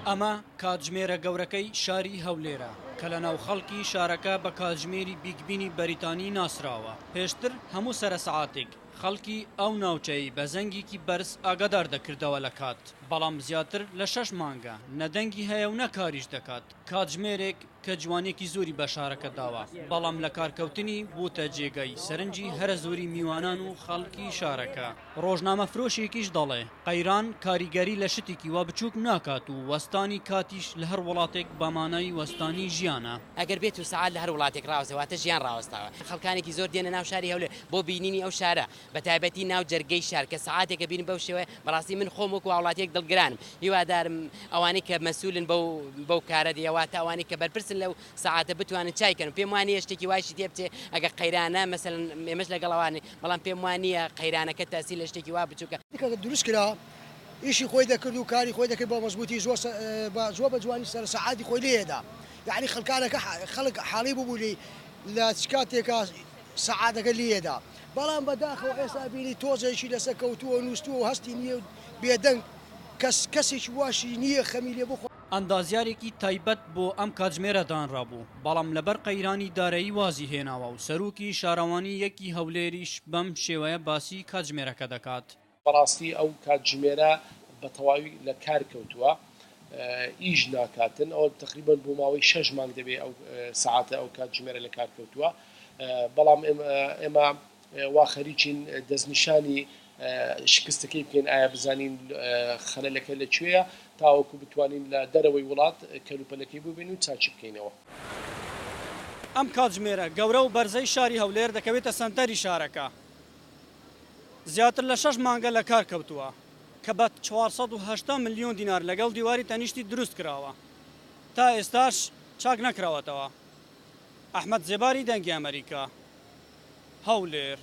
ئەمە کاتژمێرە گەورەکەی شاری هەولێرە کە لە ناو خەڵکی شارەکە بە کاتژمێری بیگبینی بەریتانی ناسراوە. پێشتر هەموو سەرسەعاتێک خەڵکی ئەو ناوچەی بە زەنگێکی بەرز ئاگادار دەکردەوە لە کات، بەڵام زیاتر لە 6 مانگە نەدەنگی هەیە و نەکاریش دەکات. کاتژمێرێک کە جوانێکی زۆری بە شارەکە داوە، بەڵام لە کارکەوتنی بووتە جێگەی سەرنجی هەرە زۆری میوانان و خەڵکی شارەکە. ڕۆژنامە فرۆشێکیش دەڵێ قەیران کاریگەری لە شتێکی وا بچووک ناکات و وەستانی کاتیش لە هەر وڵاتێک بەمانای وەستانی ژیانە. ئەگەر بێت و سعات لە هەر وڵاتێک ڕاوەستەواتە ژیان ڕاوەستاوە. خەڵکانێکی زۆر دێنە ناو شاری هەولێر بۆ بینینی ئەو شارە، بە تایبەتی ناو جەرگەی شار کە سعاتێکە بین بەو شێوەیە. بەڕاستی من خۆم وەکو وڵاتێک دڵگرانم، هیوادارم ئەوانەی کە مەسئولن بەو کارە دێواتە ئەوانەی کە بەرپرسن لەو سعاتە بتوانن چایکەن. پێم وانە شتێکی وایشی تێ بچێ ئەگە قەیرانە مەسەلەن ئێمەش لەگەڵەوانی، بەڵام پێم وانە قەیرانەکە تاسی لە شتێکی وا بچووکە دروست کرا ئیشی خۆی دەکرد و کاری خۆی دەکرد بە مەزبوطی زۆر بە جوانی سەر سەعاتی خۆی لێدا. یعنی خەڵکانەکە خەڵک حاڵی ببوولی لە کاتێکە سەعاتەکە لێدا، بەڵام بەداخەوە ئێستا بینی تۆزێکی لەسەر کەوتووە نووسووە و هەستی نییە بێدەنگ کەسێکی واشی نییە خەمی لێ بخۆ. ئەندازیارێکی تایبەت بۆ ئەم کاتژمێرە دانرابوو، بەڵام لەبەر قەیرانی دارایی وازی هێناوە و سەرۆکی شارەوانی یەکی هەولێریش بەم شێوەیە باسی کاتژمێرەکە دەکات. بەڕاستی ئەو کاتژمێرە بە تەواوی لە کار کەوتووە، ئیش ناکاتن. ئەو تقریبان بۆ ماوەی 6 مانگ دەبێت ئەو ساعاتە ئەو کاتژمێرە لە کار کەوتووە. بەڵام ئێمە وا خەریکین دەستنیشانی شکستەکەی بکەین، ئایا بزانین خەلەلەکە لەکوێیە تاوەکو بتوانین لە دەرەوەی وڵات کەلوپەلەکەی ببین و چاچی بکەینەوە. ئەم کاتژمێرە گەورە و بەرزەی شاری هەولێر دەکەوێتە سەنتەری شارەکە. زیاتر لە 6 مانگە لە کار کەوتووە کە بە 480 ملیۆن دینار لەگەڵ دیواری تەنیشتی دروست کراوە. تا ئێستاش چاک نەکراوەتەوە. ئەحمەد زێباری دەنگی ئەمریکا، هەولێر.